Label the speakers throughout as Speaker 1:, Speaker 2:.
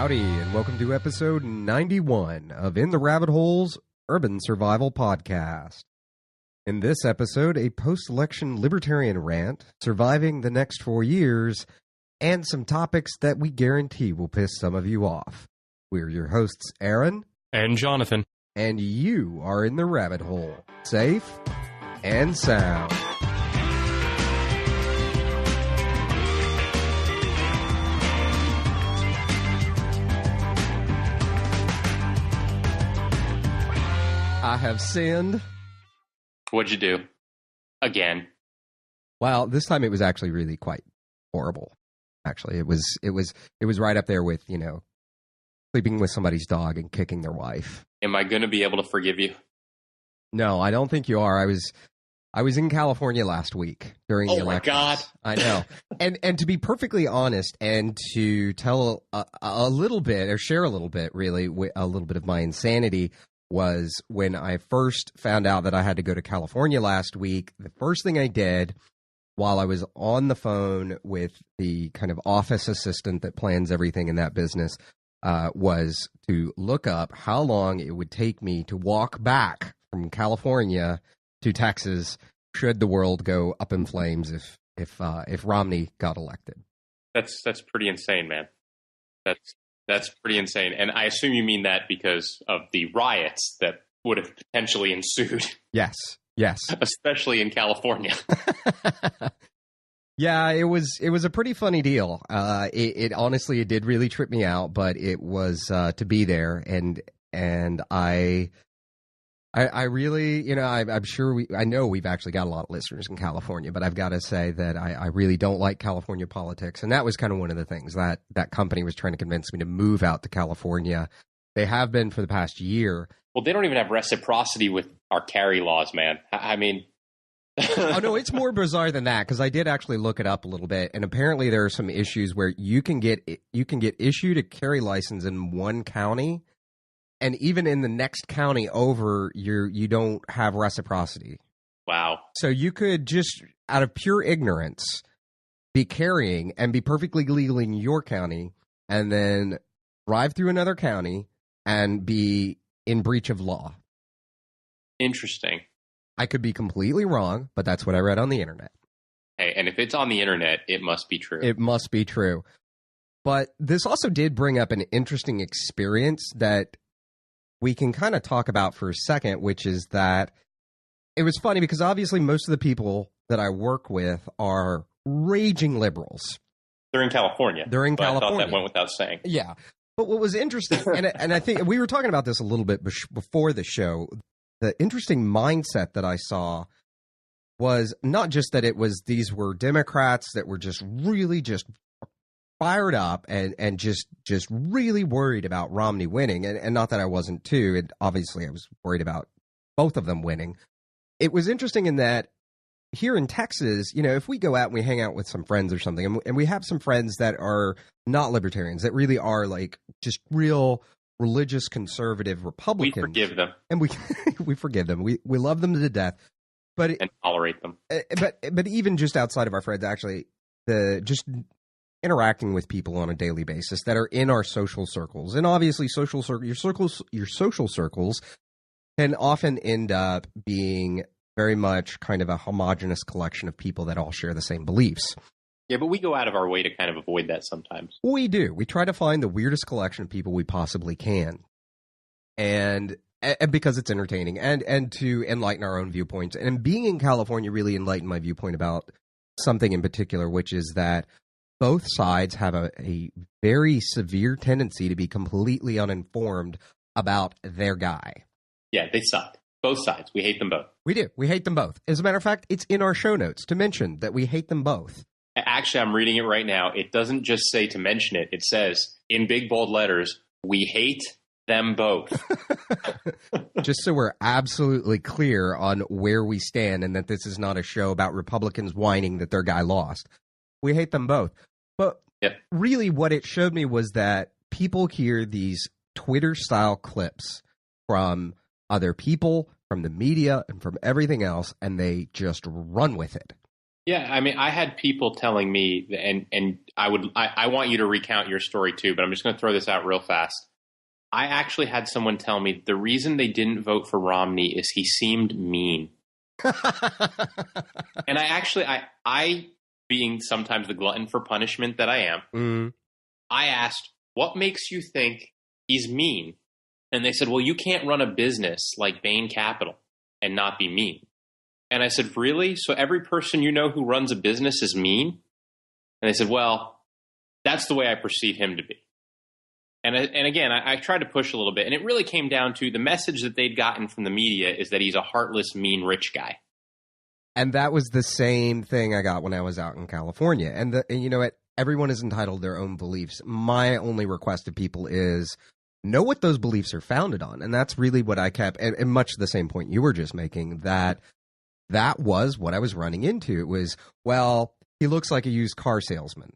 Speaker 1: Howdy, and welcome to episode 91 of In the Rabbit Hole's Urban Survival Podcast. In this episode, a post-election libertarian rant, surviving the next 4 years, and some topics that we guarantee will piss some of you off. We're your hosts, Aaron.
Speaker 2: And Jonathan.
Speaker 1: And you are in the rabbit hole, safe and sound. I have sinned.
Speaker 2: What'd you do? Again?
Speaker 1: Well, this time it was actually really quite horrible. Actually, it was right up there with, sleeping with somebody's dog and kicking their wife.
Speaker 2: Am I going to be able to forgive you?
Speaker 1: No, I don't think you are. I was in California last week during the elections.
Speaker 2: Oh my God.
Speaker 1: I know. And to be perfectly honest and to tell a little bit or share a little bit, really, a little bit of my insanity was when I first found out that I had to go to California last week. The first thing I did while I was on the phone with the kind of office assistant that plans everything in that business was to look up how long it would take me to walk back from California to Texas should the world go up in flames if Romney got elected.
Speaker 2: That's pretty insane, man. That's pretty insane. And I assume you mean that because of the riots that would have potentially ensued.
Speaker 1: Yes.
Speaker 2: Especially in California.
Speaker 1: Yeah, it was a pretty funny deal. It honestly, it did really trip me out, but it was to be there, and I really, I'm sure I know we've actually got a lot of listeners in California, but I've got to say that I really don't like California politics. And that was kind of one of the things that company was trying to convince me to move out to California. They have been for the past year.
Speaker 2: Well, they don't even have reciprocity with our carry laws, man. I mean.
Speaker 1: Oh, no, it's more bizarre than that, because I did actually look it up a little bit. And apparently there are some issues where you can get issued a carry license in one county. And even in the next county over, you don't have reciprocity.
Speaker 2: Wow.
Speaker 1: So you could just, out of pure ignorance, be carrying and be perfectly legal in your county and then drive through another county and be in breach of law.
Speaker 2: Interesting.
Speaker 1: I could be completely wrong, but that's what I read on the internet.
Speaker 2: Hey, and if it's on the internet, it must be true.
Speaker 1: It must be true. But this also did bring up an interesting experience that we can kind of talk about for a second, which is that it was funny because obviously most of the people that I work with are raging liberals.
Speaker 2: They're in California.
Speaker 1: I
Speaker 2: thought that went without saying.
Speaker 1: Yeah. But what was interesting, and I think we were talking about this a little bit before the show, the interesting mindset that I saw was not just that these were Democrats that were just really just fired up and just really worried about Romney winning. And not that I wasn't too. And obviously I was worried about both of them winning. It was interesting in that here in Texas, if we go out and we hang out with some friends or something, and we have some friends that are not libertarians, that really are like just real religious conservative Republicans.
Speaker 2: We forgive them.
Speaker 1: And we forgive them. We love them to death.
Speaker 2: And tolerate them.
Speaker 1: But even just outside of our friends, actually, just interacting with people on a daily basis that are in our social circles. And obviously your social circles can often end up being very much kind of a homogenous collection of people that all share the same beliefs.
Speaker 2: Yeah, but we go out of our way to kind of avoid that sometimes.
Speaker 1: We do. We try to find the weirdest collection of people we possibly can. And because it's entertaining and to enlighten our own viewpoints. And being in California really enlightened my viewpoint about something in particular, which is that both sides have a very severe tendency to be completely uninformed about their guy.
Speaker 2: Yeah, they suck. Both sides. We hate them both.
Speaker 1: We do. We hate them both. As a matter of fact, it's in our show notes to mention that we hate them both.
Speaker 2: Actually, I'm reading it right now. It doesn't just say to mention it. It says, in big bold letters, we hate them both.
Speaker 1: Just so we're absolutely clear on where we stand and that this is not a show about Republicans whining that their guy lost. We hate them both. But really what it showed me was that people hear these Twitter-style clips from other people, from the media, and from everything else, and they just run with it.
Speaker 2: Yeah, I mean, I had people telling me, and I want you to recount your story too, but I'm just going to throw this out real fast. I actually had someone tell me the reason they didn't vote for Romney is he seemed mean. And I being sometimes the glutton for punishment that I am, I asked, what makes you think he's mean? And they said, well, you can't run a business like Bain Capital and not be mean. And I said, really? So every person you know who runs a business is mean? And they said, well, that's the way I perceive him to be. And again, I tried to push a little bit. And it really came down to the message that they'd gotten from the media is that he's a heartless, mean, rich guy.
Speaker 1: And that was the same thing I got when I was out in California. And you know what? Everyone is entitled to their own beliefs. My only request to people is know what those beliefs are founded on. And that's really what I kept, and much the same point you were just making, that was what I was running into. It was, well, he looks like a used car salesman.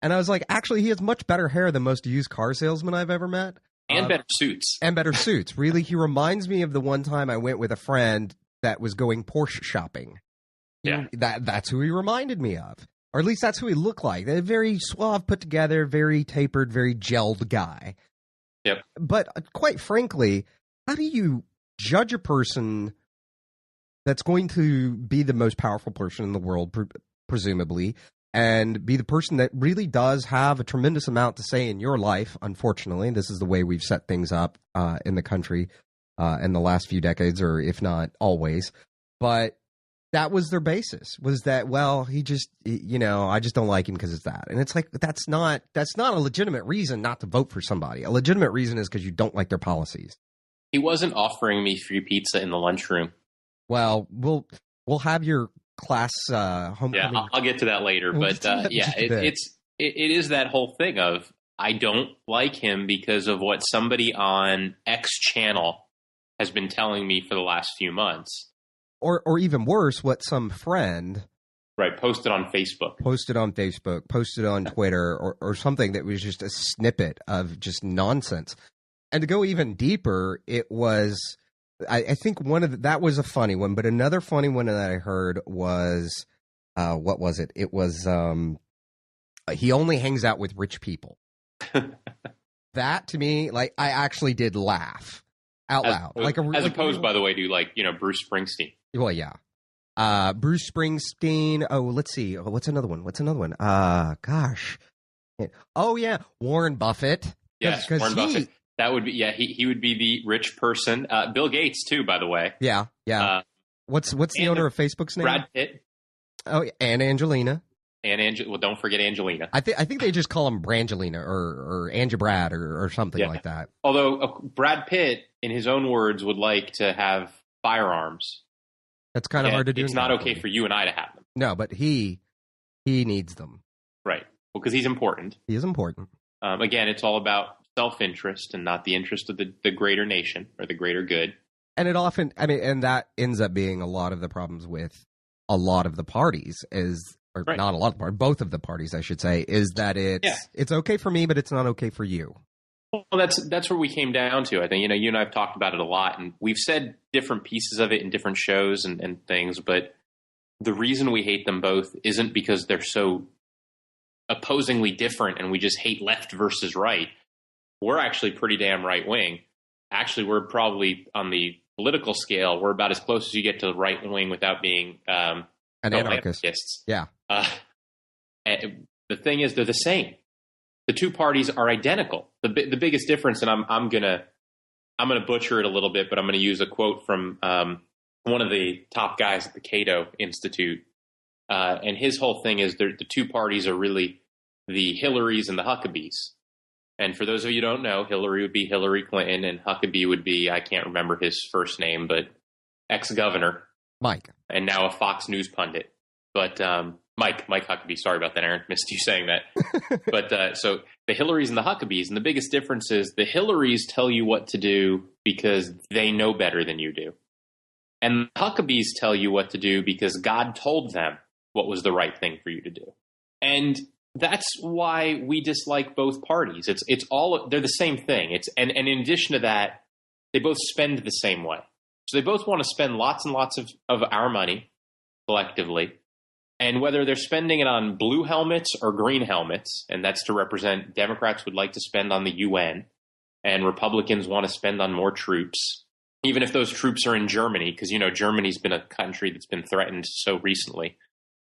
Speaker 1: And I was like, actually, he has much better hair than most used car salesmen I've ever met.
Speaker 2: And better suits.
Speaker 1: And better suits. Really, he reminds me of the one time I went with a friend that was going Porsche shopping.
Speaker 2: Yeah.
Speaker 1: That's who he reminded me of. Or at least that's who he looked like. A very suave, put together, very tapered, very gelled guy.
Speaker 2: Yep.
Speaker 1: But quite frankly, how do you judge a person that's going to be the most powerful person in the world, presumably, and be the person that really does have a tremendous amount to say in your life? Unfortunately, this is the way we've set things up in the country in the last few decades, or if not always. But that was their basis, was that, well, he just, I just don't like him because it's that. And it's like, that's not a legitimate reason not to vote for somebody. A legitimate reason is because you don't like their policies.
Speaker 2: He wasn't offering me free pizza in the lunchroom.
Speaker 1: Well, we'll have your class homecoming.
Speaker 2: Yeah, I'll get to that later. But yeah, it is that whole thing of, I don't like him because of what somebody on X channel has been telling me for the last few months.
Speaker 1: Or even worse, what some friend
Speaker 2: posted on Facebook,
Speaker 1: posted on Twitter, or something that was just a snippet of just nonsense. And to go even deeper, it was, I think that was a funny one, but another funny one that I heard was, what was it? It was, he only hangs out with rich people. That to me, like, I actually did laugh out loud. As opposed,
Speaker 2: by the way, to Bruce Springsteen.
Speaker 1: Well, yeah. Bruce Springsteen. Oh, let's see. What's another one? Gosh. Oh, yeah. Warren Buffett.
Speaker 2: Yes, Warren Buffett. That would be, he would be the rich person. Bill Gates, too, by the way.
Speaker 1: Yeah. What's the owner of Facebook's name?
Speaker 2: Brad Pitt.
Speaker 1: Oh, and Angelina.
Speaker 2: Well, don't forget Angelina.
Speaker 1: I think they just call him Brangelina or Angebrad or something like that.
Speaker 2: Although Brad Pitt, in his own words, would like to have firearms.
Speaker 1: That's kind of hard to do.
Speaker 2: It's not okay for you and I to have them.
Speaker 1: No, but he needs them.
Speaker 2: Right. Well, because he's important.
Speaker 1: He is important.
Speaker 2: Again, it's all about self-interest and not the interest of the greater nation or the greater good.
Speaker 1: And it often, and that ends up being a lot of the problems with a lot of the parties not a lot of the parties, both of the parties, I should say, is that it's okay for me, but it's not okay for you.
Speaker 2: Well, that's where we came down to. I think, you and I have talked about it a lot, and we've said different pieces of it in different shows and things, but the reason we hate them both isn't because they're so opposingly different and we just hate left versus right. We're actually pretty damn right-wing. Actually, we're probably, on the political scale, we're about as close as you get to the right wing without being
Speaker 1: an anarchist. Yeah.
Speaker 2: And the thing is, they're the same. The two parties are identical. The biggest difference, and I'm gonna butcher it a little bit, but I'm gonna use a quote from one of the top guys at the Cato Institute, and his whole thing is the two parties are really the Hillarys and the Huckabees. And for those of you who don't know, Hillary would be Hillary Clinton, and Huckabee would be, I can't remember his first name, but ex-governor,
Speaker 1: Mike,
Speaker 2: and now a Fox News pundit, but Mike Huckabee. Sorry about that, Aaron. Missed you saying that. But so the Hillarys and the Huckabees, and the biggest difference is the Hillarys tell you what to do because they know better than you do. And the Huckabees tell you what to do because God told them what was the right thing for you to do. And that's why we dislike both parties. They're the same thing. And in addition to that, they both spend the same way. So they both want to spend lots and lots of our money collectively. And whether they're spending it on blue helmets or green helmets, and that's to represent Democrats would like to spend on the UN, and Republicans want to spend on more troops, even if those troops are in Germany, because, Germany's been a country that's been threatened so recently.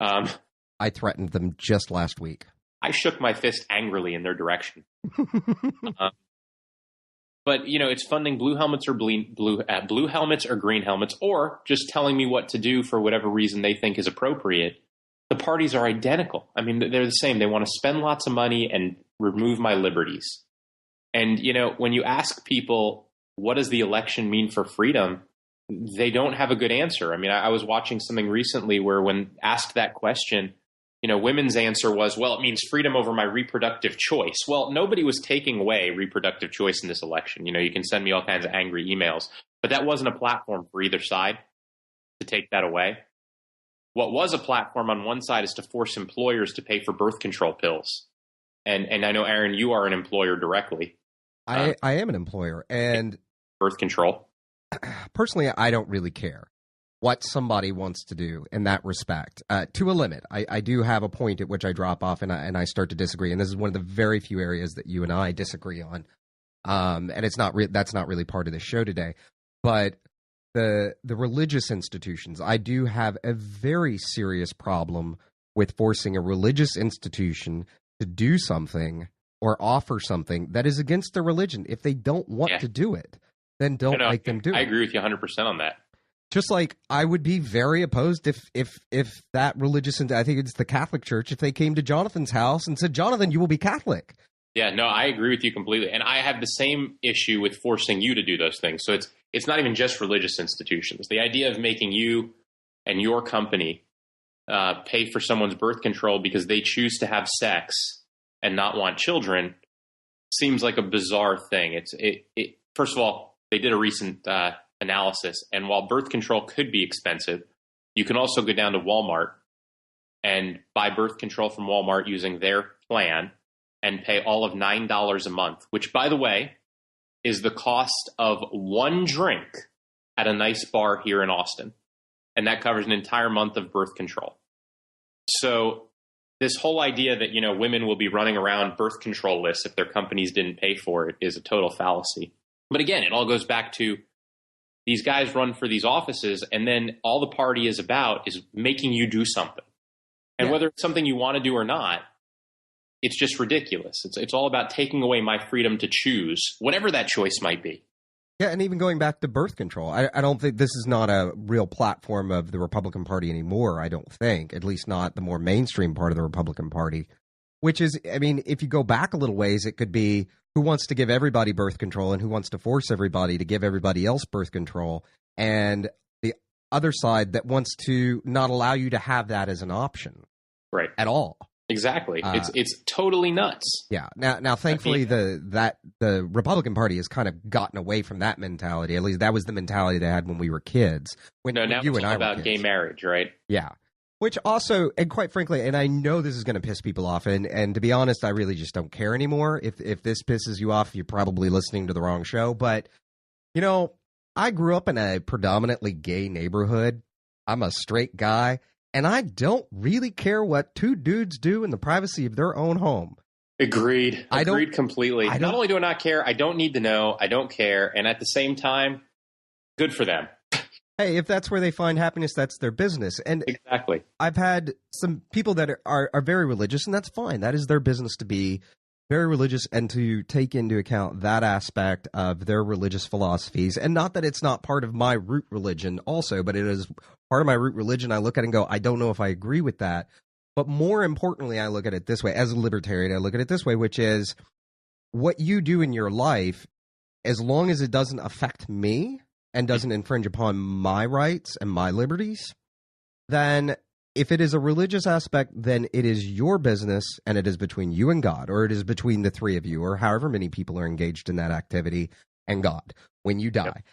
Speaker 1: I threatened them just last week.
Speaker 2: I shook my fist angrily in their direction. But, it's funding blue helmets or blue helmets or green helmets, or just telling me what to do for whatever reason they think is appropriate. The parties are identical. I mean, they're the same. They want to spend lots of money and remove my liberties. And, when you ask people, what does the election mean for freedom? They don't have a good answer. I mean, I was watching something recently where when asked that question, women's answer was, well, it means freedom over my reproductive choice. Well, nobody was taking away reproductive choice in this election. You can send me all kinds of angry emails, but that wasn't a platform for either side to take that away. What was a platform on one side is to force employers to pay for birth control pills. And I know, Aaron, you are an employer directly.
Speaker 1: I am an employer. And
Speaker 2: birth control.
Speaker 1: Personally, I don't really care what somebody wants to do in that respect, to a limit. I do have a point at which I drop off and I start to disagree. And this is one of the very few areas that you and I disagree on. And it's not that's not really part of the show today. But the religious institutions, I do have a very serious problem with forcing a religious institution to do something or offer something that is against their religion. If they don't want to do it, then don't make them do it.
Speaker 2: I agree with you 100% on that.
Speaker 1: Just like I would be very opposed if that religious, I think it's the Catholic Church, if they came to Jonathan's house and said, Jonathan, you will be Catholic.
Speaker 2: Yeah, no, I agree with you completely. And I have the same issue with forcing you to do those things. So it's not even just religious institutions. The idea of making you and your company pay for someone's birth control because they choose to have sex and not want children seems like a bizarre thing. First of all, they did a recent analysis, and while birth control could be expensive, you can also go down to Walmart and buy birth control from Walmart using their plan and pay all of $9 a month, which, by the way, is the cost of one drink at a nice bar here in Austin. And that covers an entire month of birth control. So this whole idea that, women will be running around birth control lists if their companies didn't pay for it is a total fallacy. But again, it all goes back to these guys run for these offices, and then all the party is about is making you do something. And whether it's something you want to do or not, it's just ridiculous. It's all about taking away my freedom to choose, whatever that choice might be.
Speaker 1: Yeah, and even going back to birth control, I don't think this is not a real platform of the Republican Party anymore, I don't think, at least not the more mainstream part of the Republican Party, which is, I mean, if you go back a little ways, it could be who wants to give everybody birth control and who wants to force everybody to give everybody else birth control, and the other side that wants to not allow you to have that as an option at all.
Speaker 2: Exactly. It's totally nuts.
Speaker 1: Yeah. Now, thankfully, the Republican Party has kind of gotten away from that mentality. At least that was the mentality they had when we were kids.
Speaker 2: Now it's all about gay marriage, right?
Speaker 1: Yeah. Which also, and quite frankly, and I know this is going to piss people off, and to be honest, I really just don't care anymore. If this pisses you off, you're probably listening to the wrong show. But, I grew up in a predominantly gay neighborhood. I'm a straight guy. And I don't really care what two dudes do in the privacy of their own home.
Speaker 2: Agreed completely. Not only do I not care, I don't need to know. I don't care. And at the same time, good for them.
Speaker 1: Hey, if that's where they find happiness, that's their business. And
Speaker 2: exactly.
Speaker 1: I've had some people that are very religious, and that's fine. That is their business to be very religious and to take into account that aspect of their religious philosophies. And not that it's not part of my root religion also, but it is part of my root religion. I look at it and go, I don't know if I agree with that. But more importantly, I look at it this way. As a libertarian, I look at it this way, which is what you do in your life, as long as it doesn't affect me and doesn't infringe upon my rights and my liberties, then if it is a religious aspect, then it is your business and it is between you and God, or it is between the three of you, or however many people are engaged in that activity, and God when you die.
Speaker 2: Yep.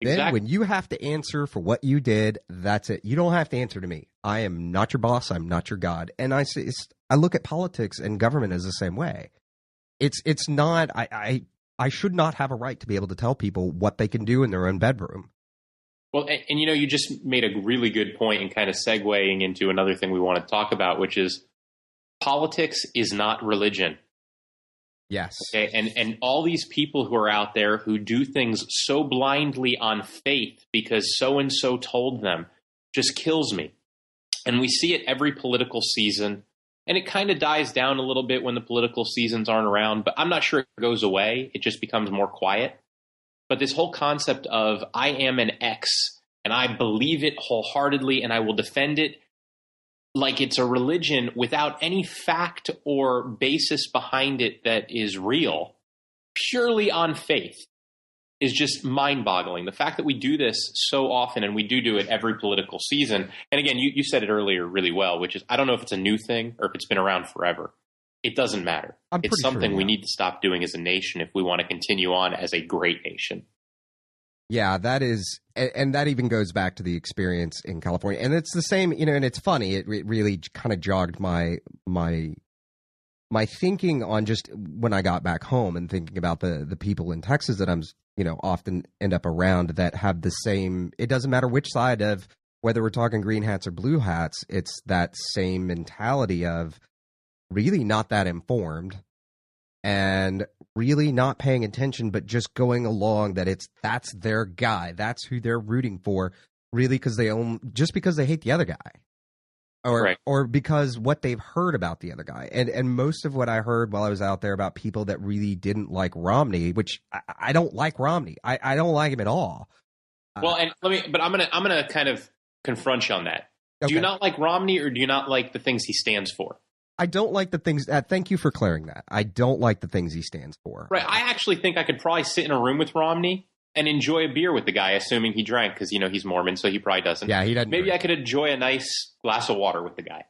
Speaker 1: Then
Speaker 2: exactly.
Speaker 1: When you have to answer for what you did, that's it. You don't have to answer to me. I am not your boss. I'm not your God. And I look at politics and government as the same way. It's not, I should not have a right to be able to tell people what they can do in their own bedroom.
Speaker 2: Well, and you just made a really good point and kind of segueing into another thing we want to talk about, which is politics is not religion.
Speaker 1: Yes.
Speaker 2: Okay. And all these people who are out there who do things so blindly on faith because so-and-so told them just kills me. And we see it every political season. And it kind of dies down a little bit when the political seasons aren't around, but I'm not sure it goes away. It just becomes more quiet. But this whole concept of I am an X and I believe it wholeheartedly and I will defend it like it's a religion without any fact or basis behind it that is real, purely on faith, is just mind-boggling. The fact that we do this so often, and we do it every political season, and again, you said it earlier really well, which is, I don't know if it's a new thing or if it's been around forever. It doesn't matter. It's something we need to stop doing as a nation if we want to continue on as a great nation.
Speaker 1: Yeah, that is, and that even goes back to the experience in California. And it's the same, and it's funny. It really kind of jogged my thinking on just when I got back home and thinking about the people in Texas that I'm, often end up around that have the same, it doesn't matter which side of, whether we're talking green hats or blue hats, it's that same mentality of really not that informed and really not paying attention, but just going along that's their guy. That's who they're rooting for, really, because because they hate the other guy. Or because what they've heard about the other guy. And most of what I heard while I was out there about people that really didn't like Romney, which I don't like Romney. I don't like him at all.
Speaker 2: Well, and I'm gonna kind of confront you on that. Okay. Do you not like Romney, or do you not like the things he stands for?
Speaker 1: I don't like the things. Thank you for clearing that. I don't like the things he stands for.
Speaker 2: Right. I actually think I could probably sit in a room with Romney and enjoy a beer with the guy, assuming he drank, because, he's Mormon, so he probably doesn't.
Speaker 1: Yeah, he doesn't.
Speaker 2: Maybe I could enjoy a nice glass of water with the guy.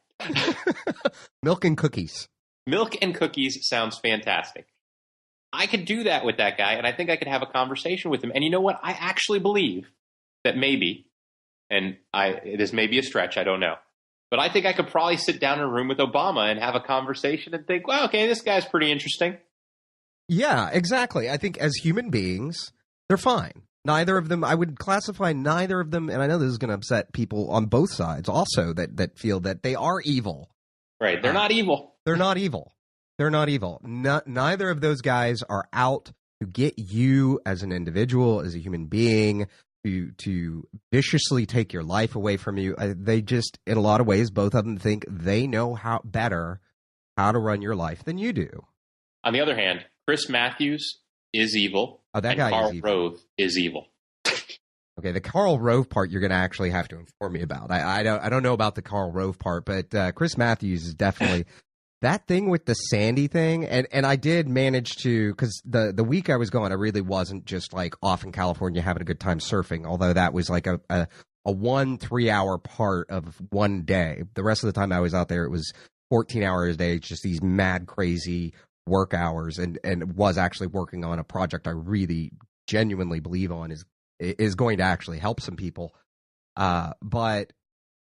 Speaker 1: Milk and cookies.
Speaker 2: Milk and cookies sounds fantastic. I could do that with that guy, and I think I could have a conversation with him. And you know what? I actually believe that maybe, and this may be a stretch, I don't know, but I think I could probably sit down in a room with Obama and have a conversation and think, well, okay, this guy's pretty interesting.
Speaker 1: Yeah, exactly. I think as human beings, they're fine. Neither of them, I would classify neither of them, and I know this is going to upset people on both sides also that feel that they are evil.
Speaker 2: Right. They're not evil.
Speaker 1: They're not evil. They're not evil. Neither of those guys are out to get you as an individual, as a human being, to viciously take your life away from you. They just, in a lot of ways, both of them think they know how to run your life than you do.
Speaker 2: On the other hand, Chris Matthews is evil.
Speaker 1: Oh, that guy
Speaker 2: Karl
Speaker 1: is evil.
Speaker 2: Rove is evil.
Speaker 1: Okay, the Karl Rove part you're going to actually have to inform me about. I don't know about the Karl Rove part, but Chris Matthews is definitely that thing with the Sandy thing. And I did manage to, because the week I was gone, I really wasn't just like off in California having a good time surfing, although that was like a 1-3 hour part of one day. The rest of the time I was out there, it was 14 hours a day, just these mad, crazy work hours, and was actually working on a project I really genuinely believe on is going to actually help some people. But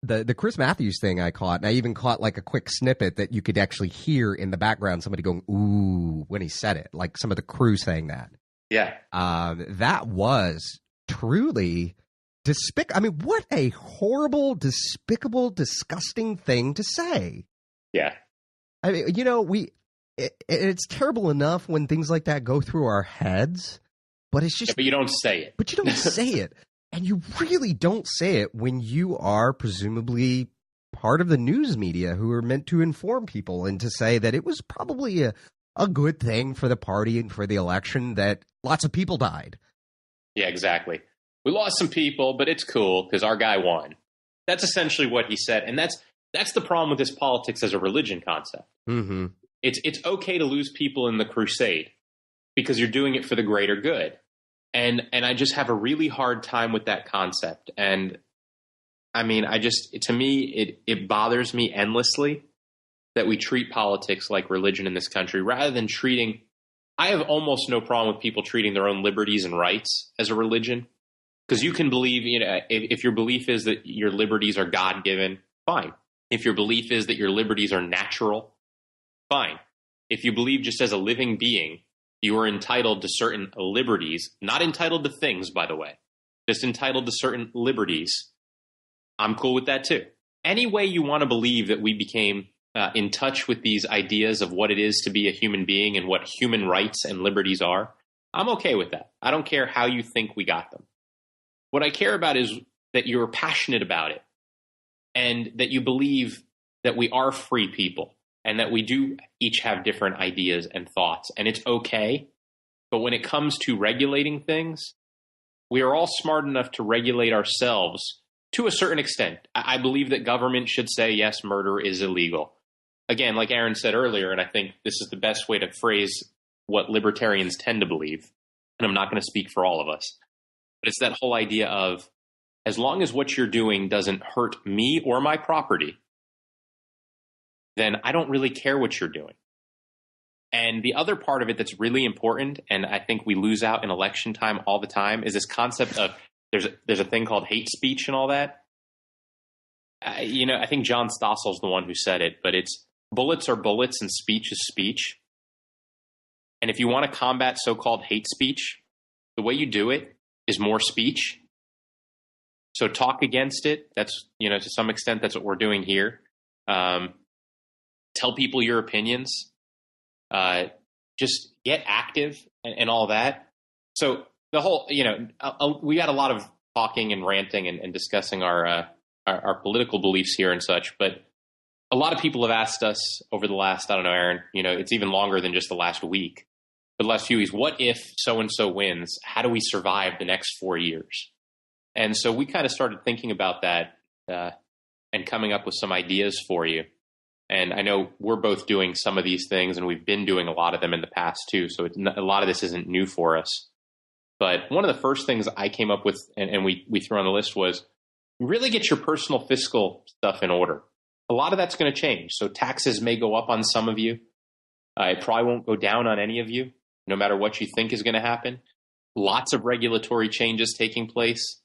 Speaker 1: the Chris Matthews thing I caught, and I even caught like a quick snippet that you could actually hear in the background, somebody going, ooh, when he said it, like some of the crew saying that.
Speaker 2: Yeah.
Speaker 1: That was truly despicable. I mean, what a horrible, despicable, disgusting thing to say.
Speaker 2: Yeah.
Speaker 1: I mean, it's terrible enough when things like that go through our heads, but it's just...
Speaker 2: Yeah, but you don't say it.
Speaker 1: But you don't say it. And you really don't say it when you are presumably part of the news media who are meant to inform people, and to say that it was probably a good thing for the party and for the election that lots of people died.
Speaker 2: Yeah, exactly. We lost some people, but it's cool because our guy won. That's essentially what he said. And that's the problem with this politics as a religion concept.
Speaker 1: Mm-hmm.
Speaker 2: It's okay to lose people in the crusade because you're doing it for the greater good. And I just have a really hard time with that concept. And I mean, to me, it bothers me endlessly that we treat politics like religion in this country rather than treating, I have almost no problem with people treating their own liberties and rights as a religion. Because you can believe, if your belief is that your liberties are God-given, fine. If your belief is that your liberties are natural, fine. If you believe just as a living being, you are entitled to certain liberties, not entitled to things, by the way, just entitled to certain liberties, I'm cool with that too. Any way you want to believe that we became in touch with these ideas of what it is to be a human being and what human rights and liberties are, I'm okay with that. I don't care how you think we got them. What I care about is that you're passionate about it and that you believe that we are free people and that we do each have different ideas and thoughts, and it's okay. But when it comes to regulating things, we are all smart enough to regulate ourselves to a certain extent. I believe that government should say, yes, murder is illegal. Again, like Aaron said earlier, and I think this is the best way to phrase what libertarians tend to believe, and I'm not going to speak for all of us, but it's that whole idea of, as long as what you're doing doesn't hurt me or my property, then I don't really care what you're doing. And the other part of it that's really important, and I think we lose out in election time all the time, is this concept of there's a thing called hate speech and all that. I think John Stossel's the one who said it, but it's bullets are bullets and speech is speech. And if you want to combat so-called hate speech, the way you do it is more speech. So talk against it. That's, to some extent, that's what we're doing here. Tell people your opinions. Just get active and all that. So the whole, we got a lot of talking and ranting and discussing our political beliefs here and such, but a lot of people have asked us over the last, I don't know, Aaron, it's even longer than just the last week, but the last few weeks, what if so-and-so wins? How do we survive the next 4 years? And so we kind of started thinking about that and coming up with some ideas for you. And I know we're both doing some of these things, and we've been doing a lot of them in the past too. So a lot of this isn't new for us. But one of the first things I came up with and we threw on the list was really get your personal fiscal stuff in order. A lot of that's going to change. So taxes may go up on some of you. It probably won't go down on any of you, no matter what you think is going to happen. Lots of regulatory changes taking place.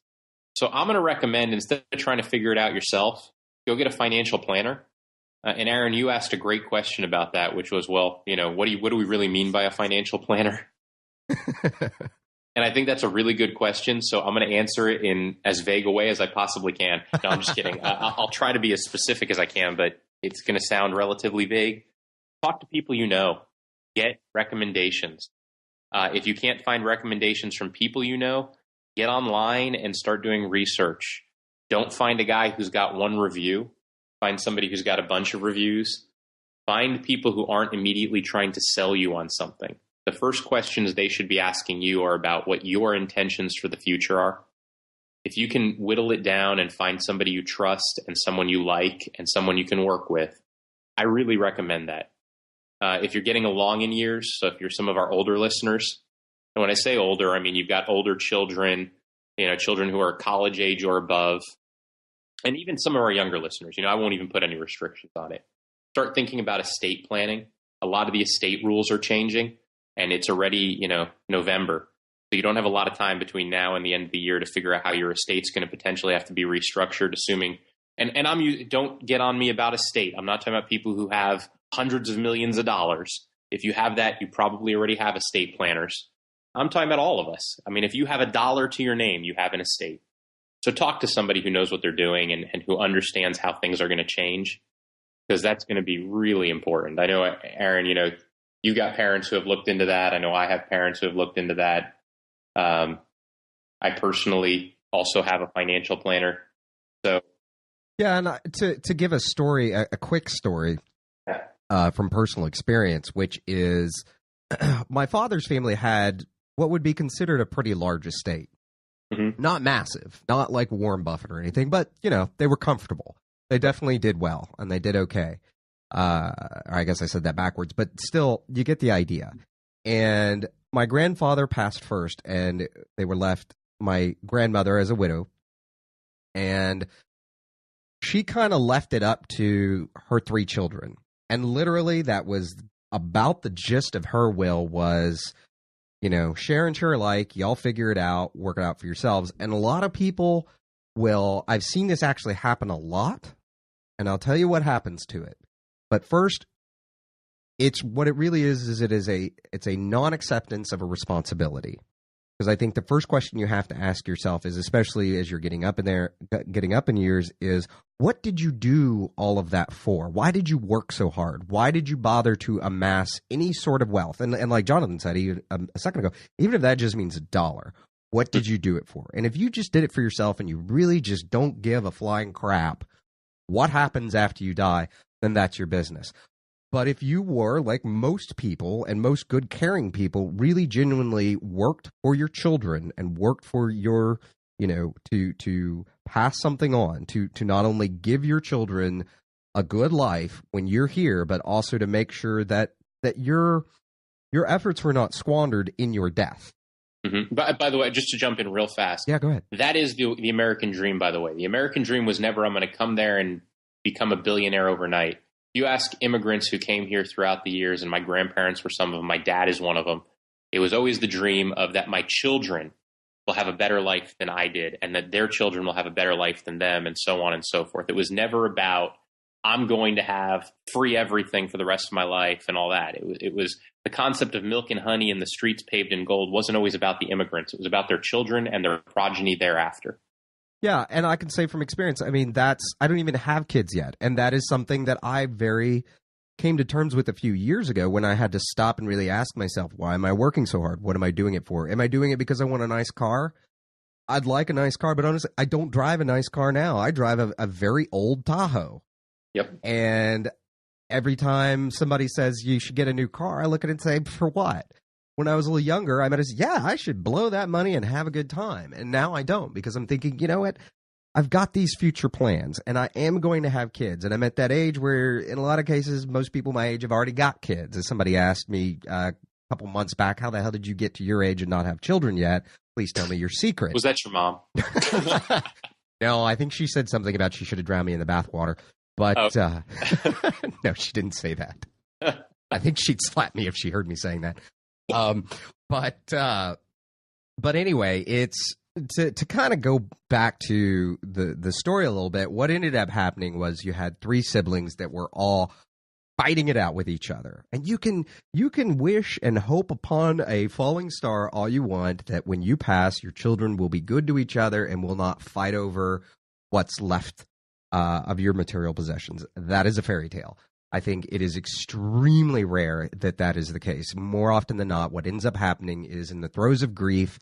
Speaker 2: So I'm going to recommend, instead of trying to figure it out yourself, go get a financial planner. And Aaron, you asked a great question about that, which was, well, what do we really mean by a financial planner? And I think that's a really good question. So I'm going to answer it in as vague a way as I possibly can. No, I'm just kidding. I'll try to be as specific as I can, but it's going to sound relatively vague. Talk to people you know. Get recommendations. If you can't find recommendations from people you know, get online and start doing research. Don't find a guy who's got one review. Find somebody who's got a bunch of reviews. Find people who aren't immediately trying to sell you on something. The first questions they should be asking you are about what your intentions for the future are. If you can whittle it down and find somebody you trust and someone you like and someone you can work with, I really recommend that. If you're getting along in years, so if you're some of our older listeners, and when I say older, I mean you've got older children, children who are college age or above, and even some of our younger listeners, I won't even put any restrictions on it. Start thinking about estate planning. A lot of the estate rules are changing, and it's already, November. So you don't have a lot of time between now and the end of the year to figure out how your estate's going to potentially have to be restructured, assuming, don't get on me about estate. I'm not talking about people who have hundreds of millions of dollars. If you have that, you probably already have estate planners. I'm talking about all of us. I mean, if you have $1 to your name, you have an estate. So talk to somebody who knows what they're doing and who understands how things are going to change, because that's going to be really important. I know, Aaron, you got parents who have looked into that. I know I have parents who have looked into that. I personally also have a financial planner. So,
Speaker 1: yeah, and to give a story, a quick story from personal experience, which is my father's family had what would be considered a pretty large estate. Mm-hmm. Not massive, not like Warren Buffett or anything, but, they were comfortable. They definitely did well, and they did okay. I guess I said that backwards, but still, you get the idea. And my grandfather passed first, and they were left my grandmother as a widow. And she kind of left it up to her 3 children. And literally, that was about the gist of her will was, share and share alike. Y'all figure it out, work it out for yourselves. And a lot of people I've seen this actually happen a lot, and I'll tell you what happens to it. But first, it's what it really is it's a non-acceptance of a responsibility. Because I think the first question you have to ask yourself is, especially as you're getting up in years, is what did you do all of that for? Why did you work so hard? Why did you bother to amass any sort of wealth? And like Jonathan said a second ago, even if that just means $1, what did you do it for? And if you just did it for yourself and you really just don't give a flying crap what happens after you die, then that's your business. But if you were, like most people and most good caring people, really genuinely worked for your children and worked for your, to pass something on, to not only give your children a good life when you're here, but also to make sure that your efforts were not squandered in your death.
Speaker 2: Mm-hmm. By the way, just to jump in real fast.
Speaker 1: Yeah, go ahead.
Speaker 2: That is the American dream, by the way. The American dream was never, I'm going to come there and become a billionaire overnight. You ask immigrants who came here throughout the years, and my grandparents were some of them, my dad is one of them, it was always the dream of that my children will have a better life than I did, and that their children will have a better life than them, and so on and so forth. It was never about, I'm going to have free everything for the rest of my life and all that. It was the concept of milk and honey and the streets paved in gold wasn't always about the immigrants. It was about their children and their progeny thereafter.
Speaker 1: Yeah, and I can say from experience, I mean, I don't even have kids yet. And that is something that I came to terms with a few years ago when I had to stop and really ask myself, why am I working so hard? What am I doing it for? Am I doing it because I want a nice car? I'd like a nice car, but honestly, I don't drive a nice car now. I drive a very old Tahoe.
Speaker 2: Yep.
Speaker 1: And every time somebody says you should get a new car, I look at it and say, for what? When I was a little younger, I meant, yeah, I should blow that money and have a good time. And now I don't, because I'm thinking, you know what? I've got these future plans, and I am going to have kids. And I'm at that age where, in a lot of cases, most people my age have already got kids. As somebody asked me a couple months back, how the hell did you get to your age and not have children yet? Please tell me your secret.
Speaker 2: Was that your mom?
Speaker 1: No, I think she said something about she should have drowned me in the bathwater. But no, she didn't say that. I think she'd slap me if she heard me saying that. But anyway, it's to kind of go back to the story a little bit. What ended up happening was you had 3 siblings that were all fighting it out with each other. And you can wish and hope upon a falling star all you want that when you pass, your children will be good to each other and will not fight over what's left of your material possessions. That is a fairy tale. I think it is extremely rare that is the case. More often than not, what ends up happening is in the throes of grief,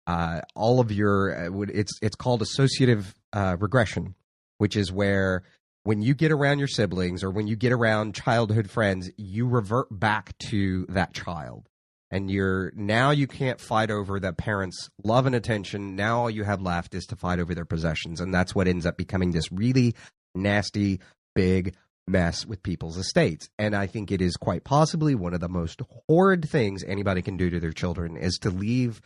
Speaker 1: all of your it's called associative regression, which is where when you get around your siblings or when you get around childhood friends, you revert back to that child. And now you can't fight over the parents' love and attention. Now all you have left is to fight over their possessions. And that's what ends up becoming this really nasty, big mess with people's estates. And I think it is quite possibly one of the most horrid things anybody can do to their children is to leave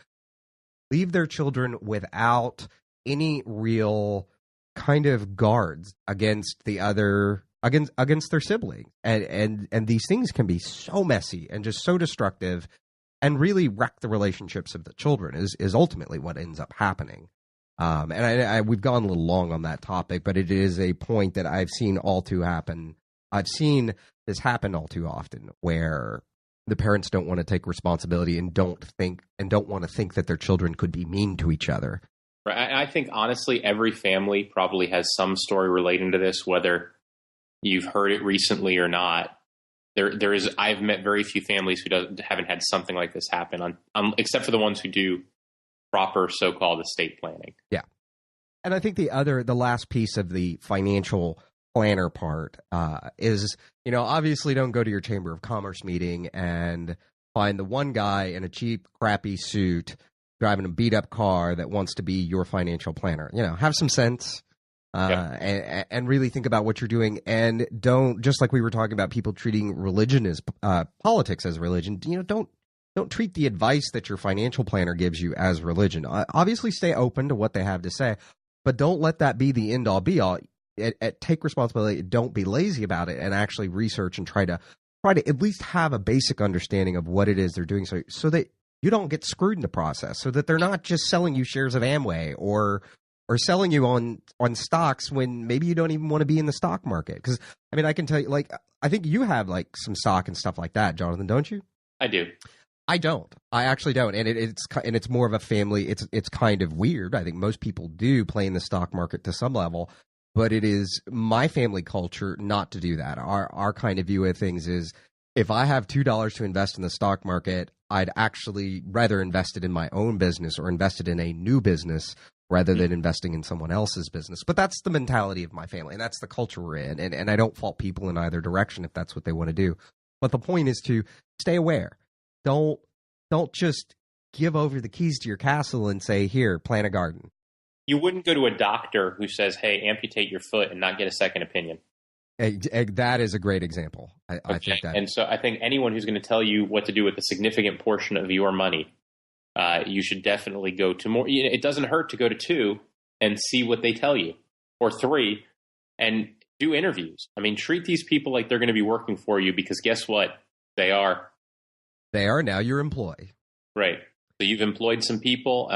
Speaker 1: their children without any real kind of guards against against their siblings. And these things can be so messy and just so destructive and really wreck the relationships of the children is ultimately what ends up happening. And we've gone a little long on that topic, but it is a point that I've seen all too happen. I've seen this happen all too often where the parents don't want to take responsibility and don't want to think that their children could be mean to each other.
Speaker 2: Right. I think, honestly, every family probably has some story relating to this, whether you've heard it recently or not. I've met very few families who haven't had something like this happen, except for the ones who do proper so-called estate planning.
Speaker 1: Yeah. And I think the last piece of the financial planner part is, obviously don't go to your Chamber of Commerce meeting and find the one guy in a cheap, crappy suit driving a beat-up car that wants to be your financial planner. Have some sense and really think about what you're doing. And don't, just like we were talking about people treating religion as politics as religion, don't treat the advice that your financial planner gives you as religion. Obviously, stay open to what they have to say, but don't let that be the end-all, be-all. Take responsibility. Don't be lazy about it, and actually research and try to at least have a basic understanding of what it is they're doing, so that you don't get screwed in the process. So that they're not just selling you shares of Amway or selling you on stocks when maybe you don't even want to be in the stock market. Because I can tell you, I think you have some stock and stuff like that, Jonathan, don't you?
Speaker 2: I do.
Speaker 1: I don't. I actually don't, and it's more of a family. It's kind of weird. I think most people do play in the stock market to some level, but it is my family culture not to do that. Our kind of view of things is if I have $2 to invest in the stock market, I'd actually rather invest it in my own business or invest it in a new business rather than investing in someone else's business. But that's the mentality of my family, and that's the culture we're in. And I don't fault people in either direction if that's what they want to do. But the point is to stay aware. Don't just give over the keys to your castle and say, here, plant a garden.
Speaker 2: You wouldn't go to a doctor who says, hey, amputate your foot and not get a second opinion.
Speaker 1: That is a great example. I think that.
Speaker 2: And so I think anyone who's going to tell you what to do with a significant portion of your money, you should definitely go to more. It doesn't hurt to go to 2 and see what they tell you, or 3, and do interviews. I mean, treat these people like they're going to be working for you, because guess what? They are.
Speaker 1: They are now your employee.
Speaker 2: Right. So you've employed some people.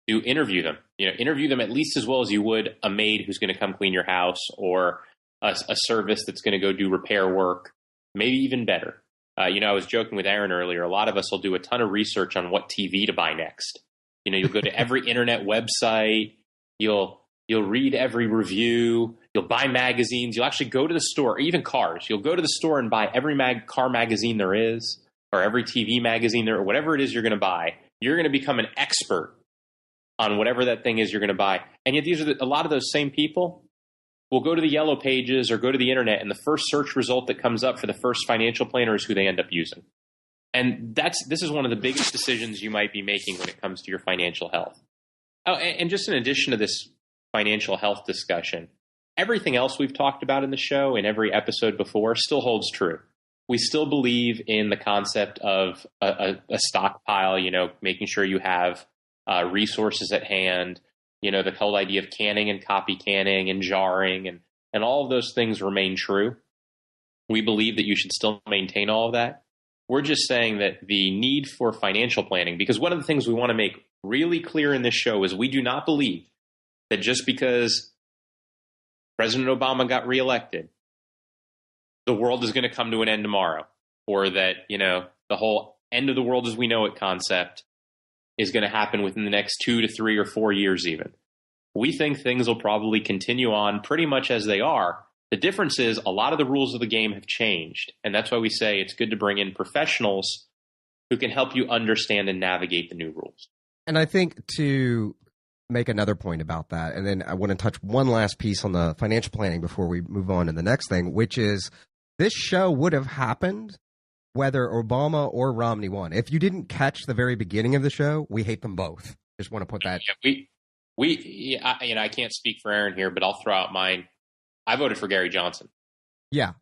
Speaker 2: Do interview them. Interview them at least as well as you would a maid who's going to come clean your house, or a service that's going to go do repair work. Maybe even better. I was joking with Aaron earlier. A lot of us will do a ton of research on what TV to buy next. You'll go to every internet website. You'll read every review. You'll buy magazines. You'll actually go to the store, or even cars. You'll go to the store and buy every car magazine there is, or every TV magazine there, or whatever it is you're going to buy. You're going to become an expert on whatever that thing is you're going to buy. And yet these are a lot of those same people will go to the yellow pages or go to the internet, and the first search result that comes up for the first financial planner is who they end up using. And this is one of the biggest decisions you might be making when it comes to your financial health. Oh, and just in addition to this financial health discussion, everything else we've talked about in the show in every episode before still holds true. We still believe in the concept of a stockpile, making sure you have resources at hand. The whole idea of canning and copy canning and jarring and all of those things remain true. We believe that you should still maintain all of that. We're just saying that the need for financial planning, because one of the things we want to make really clear in this show is we do not believe that just because President Obama got reelected, the world is going to come to an end tomorrow, or that, the whole end of the world as we know it concept is going to happen within the next 2 to 3 or 4 years even. We think things will probably continue on pretty much as they are. The difference is a lot of the rules of the game have changed, and that's why we say it's good to bring in professionals who can help you understand and navigate the new rules.
Speaker 1: And I think to make another point about that, and then I want to touch one last piece on the financial planning before we move on to the next thing, which is this show would have happened whether Obama or Romney won. If you didn't catch the very beginning of the show, we hate them both. Just want to put that.
Speaker 2: I can't speak for Aaron here, but I'll throw out mine. I voted for Gary Johnson.
Speaker 1: Yeah.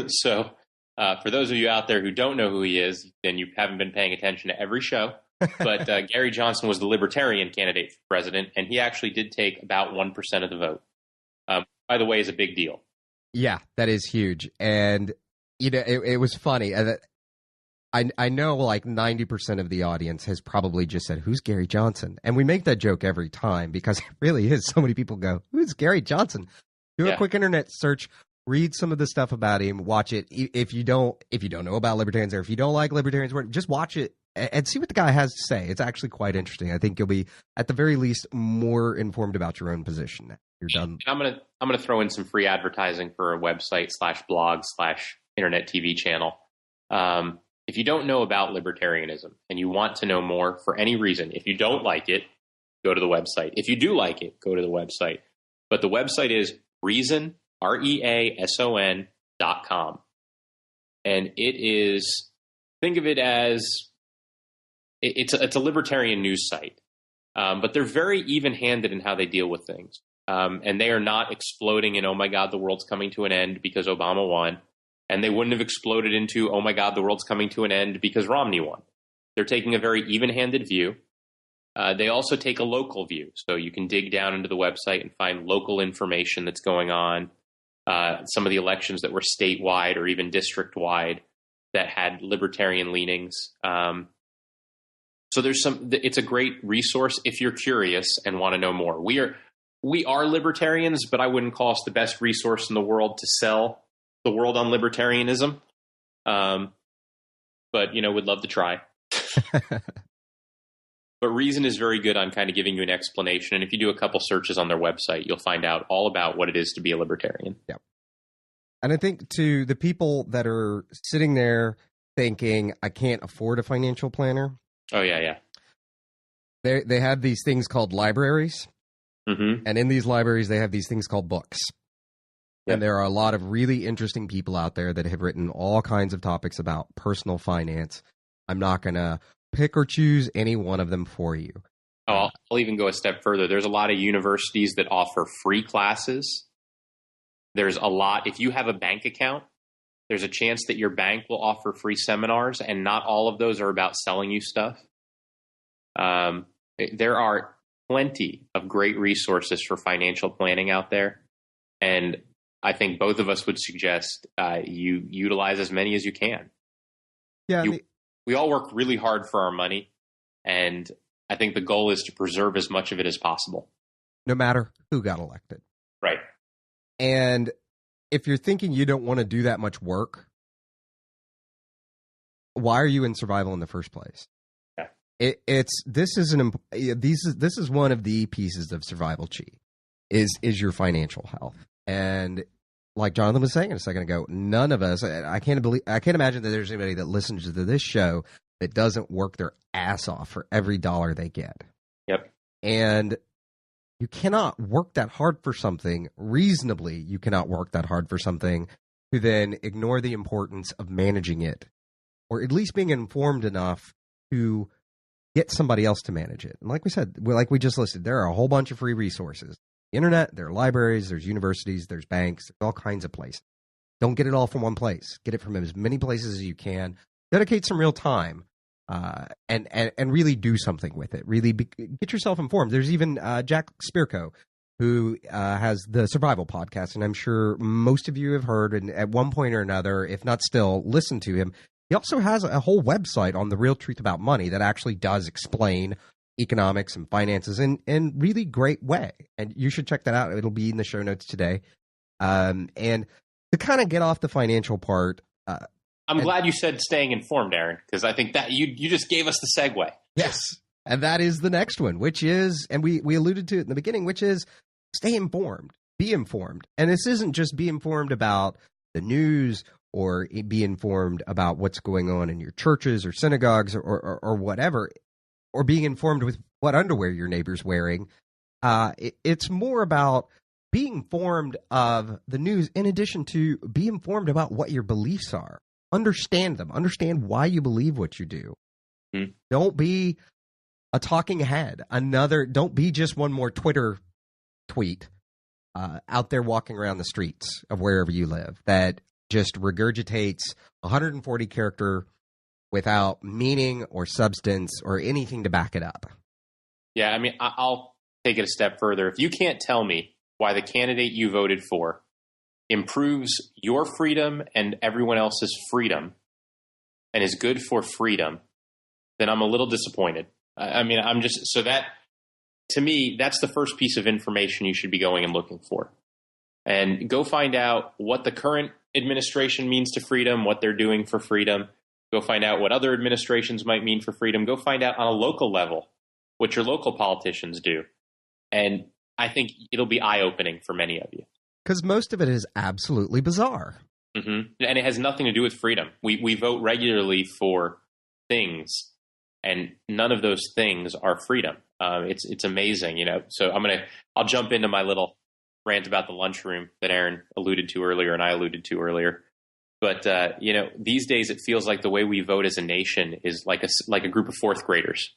Speaker 2: So for those of you out there who don't know who he is, then you haven't been paying attention to every show. But Gary Johnson was the Libertarian candidate for president, and he actually did take about 1% of the vote. By the way, is a big deal.
Speaker 1: Yeah, that is huge. And it was funny. I know like 90% of the audience has probably just said, who's Gary Johnson? And we make that joke every time because it really is. So many people go, who's Gary Johnson? Do a quick internet search, read some of the stuff about him, watch it. If you don't know about libertarians, or if you don't like libertarians, just watch it and see what the guy has to say. It's actually quite interesting. I think you'll be, at the very least, more informed about your own position. You're done.
Speaker 2: And I'm gonna throw in some free advertising for a website /blog /internet TV channel. If you don't know about libertarianism and you want to know more for any reason, if you don't like it, go to the website. If you do like it, go to the website. But the website is reason, REASON.com. And it is, think of it as, it's a libertarian news site. But they're very even-handed in how they deal with things. And they are not exploding in, oh my God, the world's coming to an end because Obama won. And they wouldn't have exploded into, oh my God, the world's coming to an end because Romney won. They're taking a very even-handed view. They also take a local view. So you can dig down into the website and find local information that's going on. Some of the elections that were statewide or even district-wide that had libertarian leanings. So it's a great resource if you're curious and want to know more. We are libertarians, but I wouldn't call us the best resource in the world to sell the world on libertarianism. but, would love to try. But Reason is very good on kind of giving you an explanation. And if you do a couple searches on their website, you'll find out all about what it is to be a libertarian.
Speaker 1: Yeah. And I think to the people that are sitting there thinking, I can't afford a financial planner.
Speaker 2: Oh, yeah.
Speaker 1: They have these things called libraries.
Speaker 2: Mm-hmm.
Speaker 1: And in these libraries, they have these things called books.
Speaker 2: Yep.
Speaker 1: And there are a lot of really interesting people out there that have written all kinds of topics about personal finance. I'm not going to pick or choose any one of them for you.
Speaker 2: Oh, I'll even go a step further. There's a lot of universities that offer free classes. There's a lot. If you have a bank account, there's a chance that your bank will offer free seminars, and not all of those are about selling you stuff. There are plenty of great resources for financial planning out there. And I think both of us would suggest you utilize as many as you can.
Speaker 1: Yeah.
Speaker 2: We all work really hard for our money, and I think the goal is to preserve as much of it as possible.
Speaker 1: No matter who got elected.
Speaker 2: Right.
Speaker 1: And if you're thinking you don't want to do that much work, why are you in survival in the first place?
Speaker 2: Yeah.
Speaker 1: This is one of the pieces of survival chi is your financial health. And like Jonathan was saying a second ago, none of us, I can't imagine that there's anybody that listens to this show that doesn't work their ass off for every dollar they get.
Speaker 2: Yep.
Speaker 1: And you cannot work that hard for something reasonably. You cannot work that hard for something to then ignore the importance of managing it, or at least being informed enough to get somebody else to manage it. And like we said, like we just listed, there are a whole bunch of free resources. Internet, there are libraries, there's universities, there's banks, there's all kinds of places. Don't get it all from one place. Get it from as many places as you can. Dedicate some real time and really do something with it. Really get yourself informed. There's even Jack Spirko, who has the Survival Podcast, and I'm sure most of you have heard, and at one point or another, if not still, listen to him. He also has a whole website on the real truth about money that actually does explain economics and finances in really great way. And you should check that out. It'll be in the show notes today. And to kind of get off the financial part.
Speaker 2: I'm glad you said staying informed, Aaron, because I think that you just gave us the segue.
Speaker 1: Yes. And that is the next one, which is, and we alluded to it in the beginning, which is stay informed, be informed. And this isn't just be informed about the news or be informed about what's going on in your churches or synagogues or whatever, or being informed with what underwear your neighbor's wearing. It's more about being informed of the news in addition to be informed about what your beliefs are. Understand them. Understand why you believe what you do.
Speaker 2: Hmm.
Speaker 1: Don't be a talking head. Don't be just one more Twitter tweet out there walking around the streets of wherever you live that just regurgitates 140 character without meaning or substance or anything to back it up.
Speaker 2: Yeah, I mean, I'll take it a step further. If you can't tell me why the candidate you voted for improves your freedom and everyone else's freedom and is good for freedom, then I'm a little disappointed. I mean, I'm just, so that, to me, that's the first piece of information you should be going and looking for. And go find out what the current administration means to freedom, what they're doing for freedom. Go find out what other administrations might mean for freedom. Go find out on a local level what your local politicians do. And I think it'll be eye-opening for many of you.
Speaker 1: Because most of it is absolutely bizarre.
Speaker 2: Mm-hmm. And it has nothing to do with freedom. We vote regularly for things, and none of those things are freedom. It's amazing, you know. So I'll jump into my little rant about the lunchroom that Aaron alluded to earlier and I alluded to earlier. But, you know, these days it feels like the way we vote as a nation is like a group of fourth graders.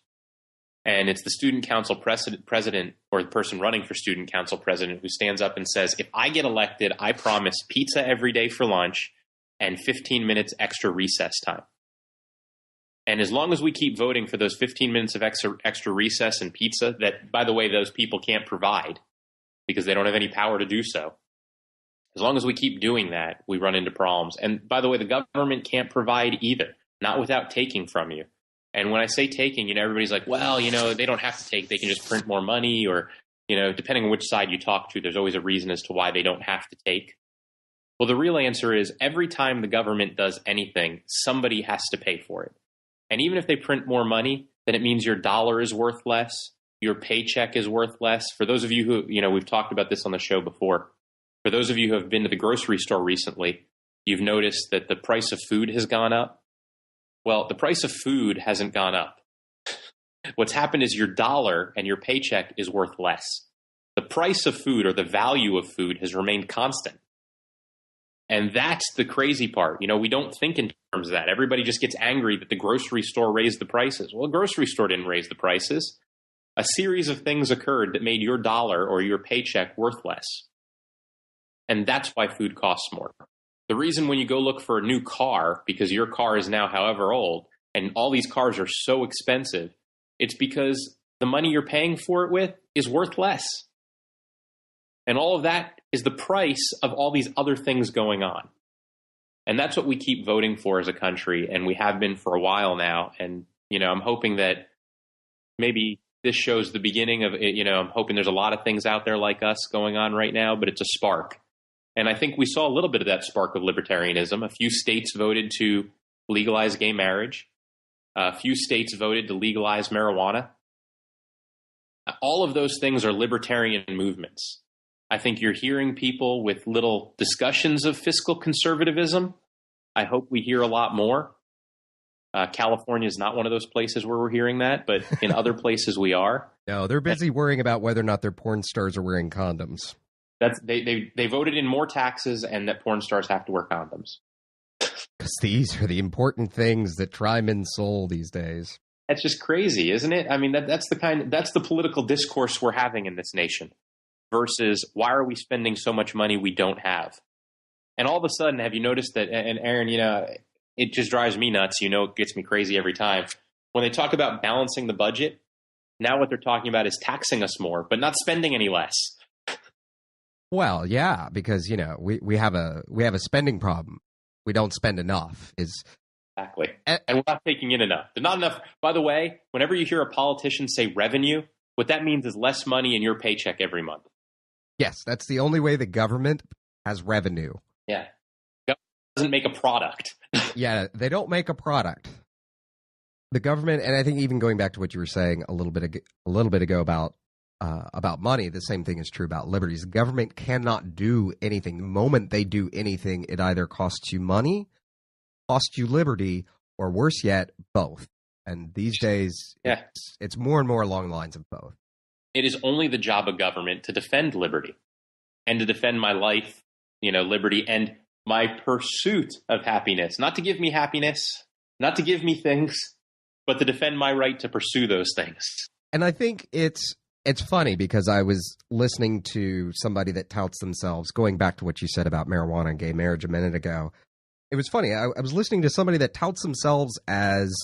Speaker 2: And it's the student council president or the person running for student council president who stands up and says, if I get elected, I promise pizza every day for lunch and 15 minutes extra recess time. And as long as we keep voting for those 15 minutes of extra recess and pizza that, by the way, those people can't provide because they don't have any power to do so. As long as we keep doing that, we run into problems. And by the way, the government can't provide either, not without taking from you. And when I say taking, you know, everybody's like, well, you know, they don't have to take. They can just print more money or, you know, depending on which side you talk to, there's always a reason as to why they don't have to take. Well, the real answer is every time the government does anything, somebody has to pay for it. And even if they print more money, then it means your dollar is worth less, your paycheck is worth less. For those of you who, we've talked about this on the show before. For those of you who have been to the grocery store recently, you've noticed that the price of food has gone up. Well, the price of food hasn't gone up. What's happened is your dollar and your paycheck is worth less. The price of food or the value of food has remained constant. And that's the crazy part. We don't think in terms of that. Everybody just gets angry that the grocery store raised the prices. Well, the grocery store didn't raise the prices. A series of things occurred that made your dollar or your paycheck worth less. And that's why food costs more. The reason when you go look for a new car, because your car is now however old, and all these cars are so expensive, it's because the money you're paying for it with is worth less. And all of that is the price of all these other things going on. And that's what we keep voting for as a country, and we have been for a while now. And, I'm hoping that maybe this shows the beginning of it. I'm hoping there's a lot of things out there like us going on right now, but it's a spark. And I think we saw a little bit of that spark of libertarianism. A few states voted to legalize gay marriage. A few states voted to legalize marijuana. All of those things are libertarian movements. I think you're hearing people with little discussions of fiscal conservatism. I hope we hear a lot more. California is not one of those places where we're hearing that, but in other places we are.
Speaker 1: No, they're busy worrying about whether or not their porn stars are wearing condoms.
Speaker 2: They voted in more taxes and that porn stars have to wear condoms.
Speaker 1: Because these are the important things that try men's soul these days.
Speaker 2: That's just crazy, isn't it? I mean, that's the political discourse we're having in this nation. Versus, why are we spending so much money we don't have? And all of a sudden, have you noticed that, and Aaron, it just drives me nuts. It gets me crazy every time. When they talk about balancing the budget, now what they're talking about is taxing us more, but not spending any less.
Speaker 1: Well, yeah, because, we have a spending problem. We don't spend enough.
Speaker 2: Exactly. And we're not taking in enough. There's not enough. By the way, whenever you hear a politician say revenue, what that means is less money in your paycheck every month.
Speaker 1: Yes, that's the only way the government has revenue.
Speaker 2: Yeah. Government doesn't make a product.
Speaker 1: Yeah, they don't make a product. The government, and I think even going back to what you were saying a little bit ago about money, the same thing is true about liberties. The government cannot do anything. The moment they do anything, it either costs you money, costs you liberty, or worse yet, both. And these days, it's more and more along the lines of both.
Speaker 2: It is only the job of government to defend liberty and to defend my life, liberty and my pursuit of happiness. Not to give me happiness, not to give me things, but to defend my right to pursue those things.
Speaker 1: And I think it's funny because I was listening to somebody that touts themselves, going back to what you said about marijuana and gay marriage a minute ago. It was funny. I was listening to somebody that touts themselves as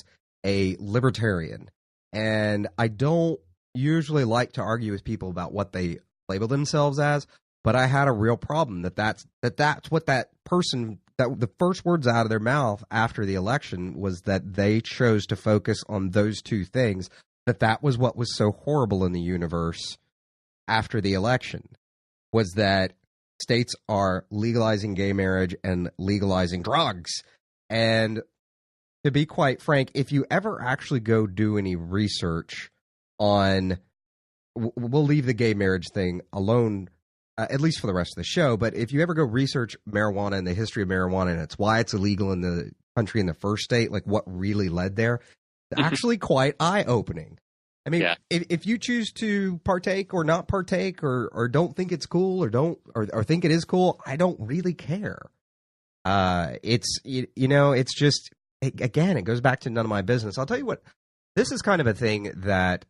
Speaker 1: a libertarian, and I don't usually like to argue with people about what they label themselves as, but I had a real problem that's what that person, that the first words out of their mouth after the election was that they chose to focus on those two things, that was what was so horrible in the universe after the election, was that states are legalizing gay marriage and legalizing drugs. And to be quite frank, if you ever actually go do any research on, we'll leave the gay marriage thing alone, at least for the rest of the show, but if you ever go research marijuana and the history of marijuana and it's why it's illegal in the country in the first state, like what really led there, it's actually quite eye-opening. I mean, if you choose to partake or not partake or don't think it's cool or think it is cool, I don't really care. It's just, again, it goes back to none of my business. I'll tell you what, this is kind of a thing that,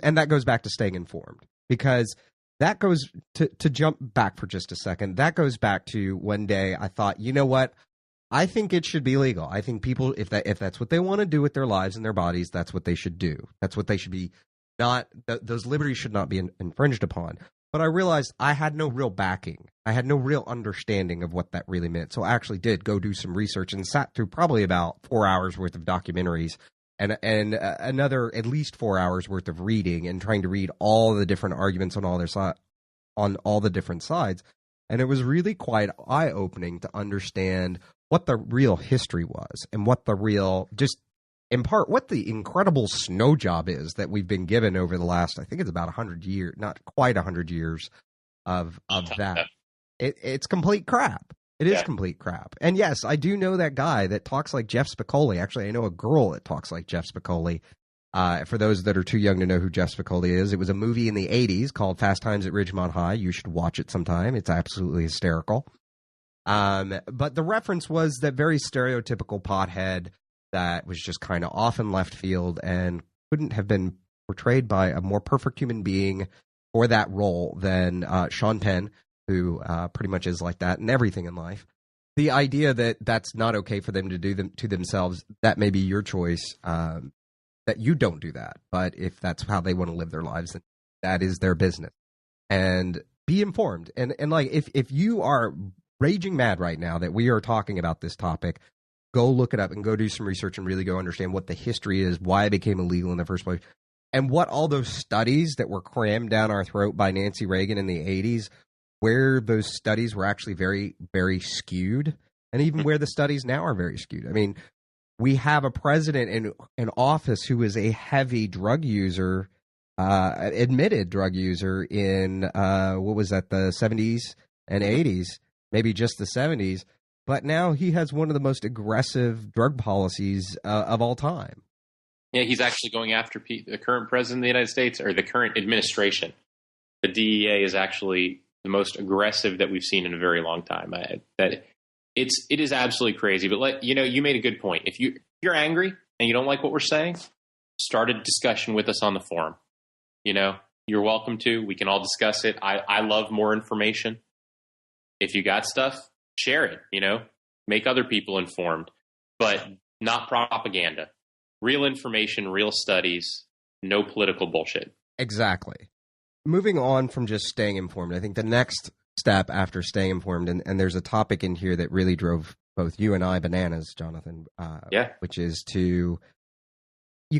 Speaker 1: and that goes back to staying informed, because that goes to jump back for just a second. That goes back to one day I thought, you know what? I think it should be legal. I think people, if that's what they want to do with their lives and their bodies, that's what they should do. That's what they should be. Those liberties should not be infringed upon. But I realized I had no real backing. I had no real understanding of what that really meant. So I actually did go do some research and sat through probably about 4 hours worth of documentaries and another at least 4 hours worth of reading and trying to read all the different arguments on all the different sides. And it was really quite eye-opening to understand what the real history was and what the real, just in part, what the incredible snow job is that we've been given over the last, I think it's about 100 years, not quite 100 years of that. It's complete crap. It is complete crap. And yes, I do know that guy that talks like Jeff Spicoli. Actually, I know a girl that talks like Jeff Spicoli. For those that are too young to know who Jeff Spicoli is, it was a movie in the 80s called Fast Times at Ridgemont High. You should watch it sometime. It's absolutely hysterical. But the reference was that very stereotypical pothead that was just kind of off in left field and couldn't have been portrayed by a more perfect human being for that role than Sean Penn, who pretty much is like that in everything in life. The idea that that's not okay for them to do them to themselves, that may be your choice, that you don't do that. But if that's how they want to live their lives, then that is their business. And be informed. And like, if you are raging mad right now that we are talking about this topic, go look it up and go do some research and really go understand what the history is, why it became illegal in the first place, and what all those studies that were crammed down our throat by Nancy Reagan in the 80s, where those studies were actually very, very skewed, and even where the studies now are very skewed. I mean, we have a president in office who is a heavy drug user, admitted drug user in, what was that, the 70s and 80s, maybe just the 70s. But now he has one of the most aggressive drug policies of all time.
Speaker 2: Yeah, he's actually going after the current president of the United States, or the current administration. The DEA is actually the most aggressive that we've seen in a very long time. It is absolutely crazy. But you made a good point. If you're angry and you don't like what we're saying, start a discussion with us on the forum. You're welcome to. We can all discuss it. I love more information. If you got stuff, share it. Make other people informed, but not propaganda. Real information, real studies, no political bullshit.
Speaker 1: Exactly. Moving on from just staying informed, I think the next step after staying informed, and there's a topic in here that really drove both you and I bananas, Jonathan, which is you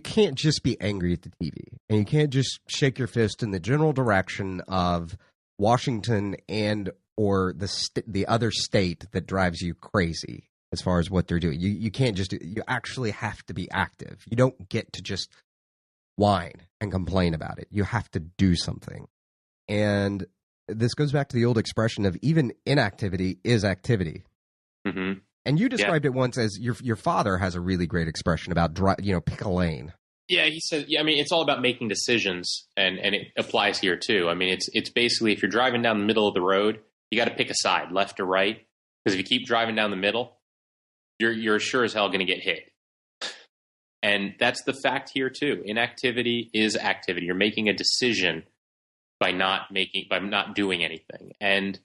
Speaker 1: can't just be angry at the TV, and you can't just shake your fist in the general direction of Washington and or the other state that drives you crazy as far as what they're doing. You can't just you actually have to be active. You don't get to just whine and complain about it. You have to do something. And this goes back to the old expression of even inactivity is activity.
Speaker 2: Mm-hmm.
Speaker 1: And you described it once as your father has a really great expression about pick a lane.
Speaker 2: Yeah, he said, it's all about making decisions, and it applies here too. I mean, it's basically, if you're driving down the middle of the road, you got to pick a side, left or right, because if you keep driving down the middle, you're sure as hell going to get hit. And that's the fact here too. Inactivity is activity. You're making a decision by not doing anything. And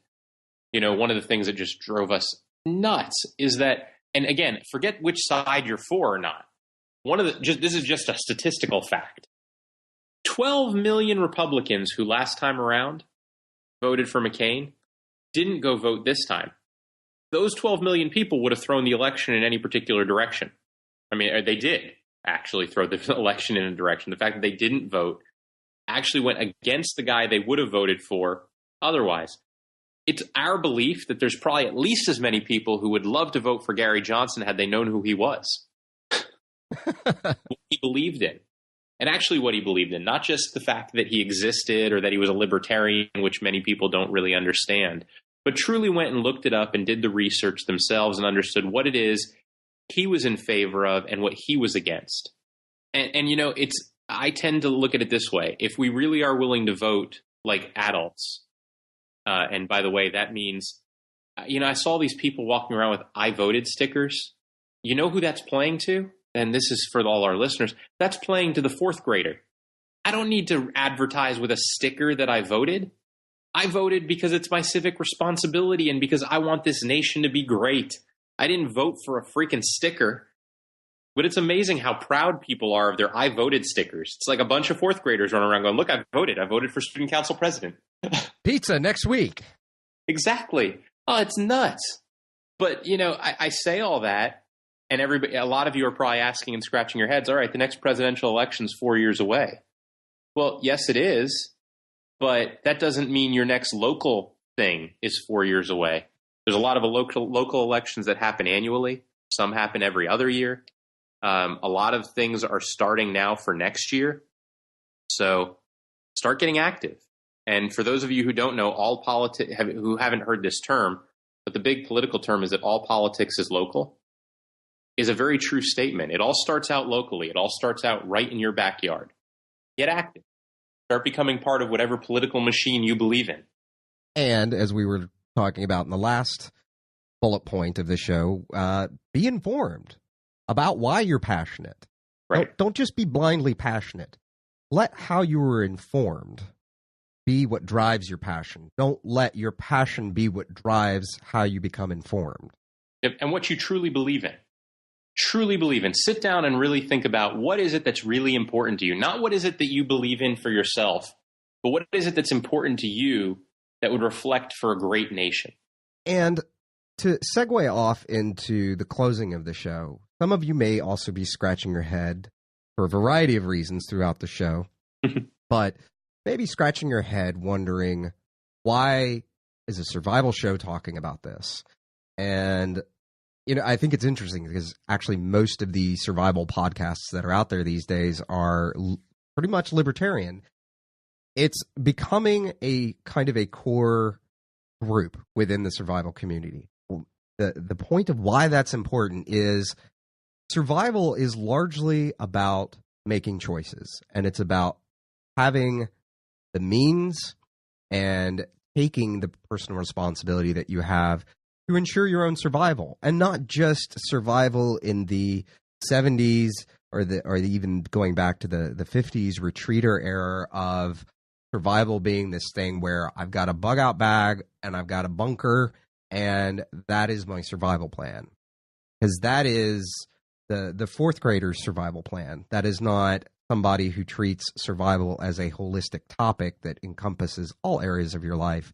Speaker 2: one of the things that just drove us nuts is that, and again, forget which side you're for or not. This is just a statistical fact. 12 million Republicans who last time around voted for McCain didn't go vote this time. Those 12 million people would have thrown the election in any particular direction. I mean, they did actually throw the election in a direction. The fact that they didn't vote actually went against the guy they would have voted for otherwise. It's our belief that there's probably at least as many people who would love to vote for Gary Johnson had they known who he was. What he believed in. And actually what he believed in, not just the fact that he existed or that he was a libertarian, which many people don't really understand, but truly went and looked it up and did the research themselves and understood what it is he was in favor of and what he was against. And I tend to look at it this way. If we really are willing to vote like adults, and by the way, that means, I saw these people walking around with I voted stickers. You know who that's playing to? And this is for all our listeners. That's playing to the fourth grader. I don't need to advertise with a sticker that I voted. I voted because it's my civic responsibility and because I want this nation to be great. I didn't vote for a freaking sticker. But it's amazing how proud people are of their I voted stickers. It's like a bunch of fourth graders running around going, look, I voted. I voted for student council president.
Speaker 1: Pizza next week.
Speaker 2: Exactly. Oh, it's nuts. But, I say all that, and a lot of you are probably asking and scratching your heads, all right, the next presidential election is 4 years away. Well, yes, it is. But that doesn't mean your next local thing is 4 years away. There's a lot of local elections that happen annually. Some happen every other year. A lot of things are starting now for next year. So start getting active. And for those of you who don't know, who haven't heard this term, but the big political term is that all politics is local, is a very true statement. It all starts out locally. It all starts out right in your backyard. Get active. Start becoming part of whatever political machine you believe in.
Speaker 1: And as we were talking about in the last bullet point of the show, be informed about why you're passionate.
Speaker 2: Right.
Speaker 1: Don't just be blindly passionate. Let how you were informed be what drives your passion. Don't let your passion be what drives how you become informed.
Speaker 2: And what you truly believe in. Truly believe in. Sit down and really think about what is it that's really important to you. Not what is it that you believe in for yourself, but what is it that's important to you that would reflect for a great nation.
Speaker 1: And to segue off into the closing of the show, some of you may also be scratching your head for a variety of reasons throughout the show, but maybe scratching your head wondering, why is a survival show talking about this? And I think it's interesting because actually most of the survival podcasts that are out there these days are pretty much libertarian. It's becoming a kind of a core group within the survival community. The point of why that's important is survival is largely about making choices, and it's about having the means and taking the personal responsibility that you have to ensure your own survival, and not just survival in the 70s or even going back to the 50s retreater era of survival being this thing where I've got a bug out bag and I've got a bunker and that is my survival plan. Because that is the fourth grader's survival plan. That is not somebody who treats survival as a holistic topic that encompasses all areas of your life.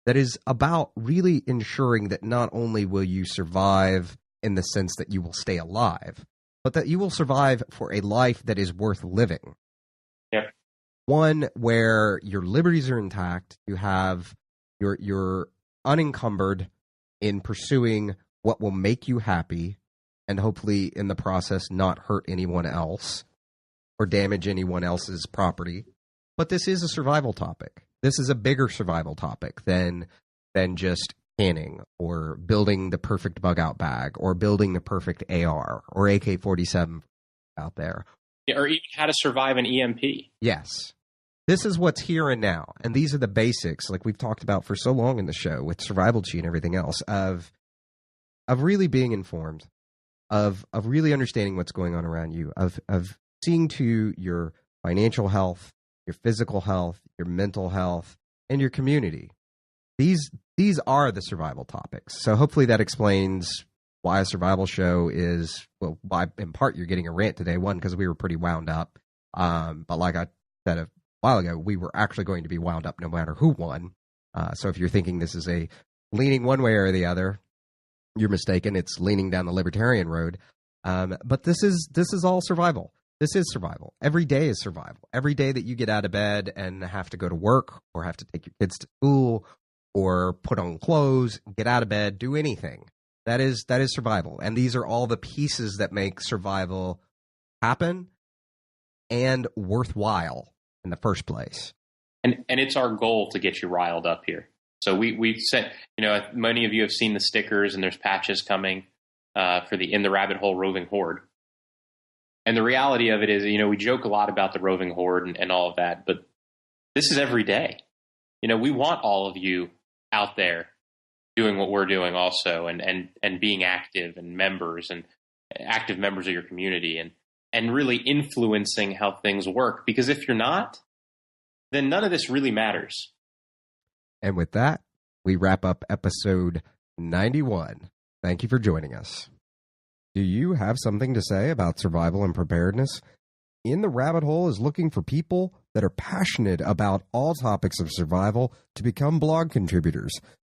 Speaker 1: That is about really ensuring that not only will you survive in the sense that you will stay alive, but that you will survive for a life that is worth living.
Speaker 2: Yeah.
Speaker 1: One where your liberties are intact, you have you're unencumbered in pursuing what will make you happy, and hopefully in the process not hurt anyone else or damage anyone else's property. But this is a survival topic. This is a bigger survival topic than just canning or building the perfect bug out bag or building the perfect AR or AK-47 out there.
Speaker 2: Yeah, or even how to survive an EMP.
Speaker 1: Yes. This is what's here and now. And these are the basics, like we've talked about for so long in the show with Survival Chi and everything else, of really being informed, of really understanding what's going on around you, of seeing to your financial health, your physical health, your mental health, and your community. These are the survival topics. So hopefully that explains why a survival show is, well, why in part you're getting a rant today. One, because we were pretty wound up. But like I said a while ago, we were actually going to be wound up no matter who won. So if you're thinking this is a leaning one way or the other, you're mistaken. It's leaning down the libertarian road. But this is all survival. This is survival. Every day is survival. Every day that you get out of bed and have to go to work or have to take your kids to school or put on clothes, get out of bed, do anything. That is survival. And these are all the pieces that make survival happen and worthwhile in the first place.
Speaker 2: And it's our goal to get you riled up here. So we've sent, many of you have seen the stickers, and there's patches coming for the In the Rabbit Hole Roving Horde. And the reality of it is, we joke a lot about the roving horde and all of that, but this is every day. We want all of you out there doing what we're doing also, and being active and members and active members of your community and really influencing how things work. Because if you're not, then none of this really matters.
Speaker 1: And with that, we wrap up episode 91. Thank you for joining us. Do you have something to say about survival and preparedness? In the Rabbit Hole is looking for people that are passionate about all topics of survival to become blog contributors.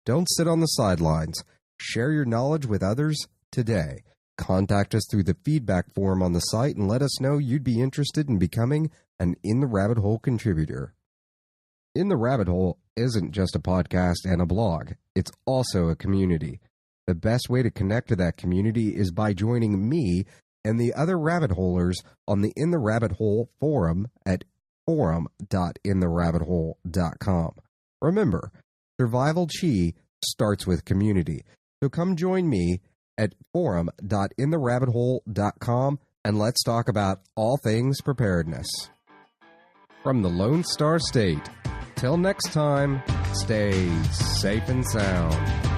Speaker 1: Don't sit on the sidelines. Share your knowledge with others today. Contact us through the feedback form on the site and let us know you'd be interested in becoming an In the Rabbit Hole contributor. In the Rabbit Hole isn't just a podcast and a blog. It's also a community. The best way to connect to that community is by joining me and the other rabbit holers on the In the Rabbit Hole forum at forum.intherabbithole.com. Remember, survival chi starts with community. So come join me at forum.intherabbithole.com and let's talk about all things preparedness. From the Lone Star State, till next time, stay safe and sound.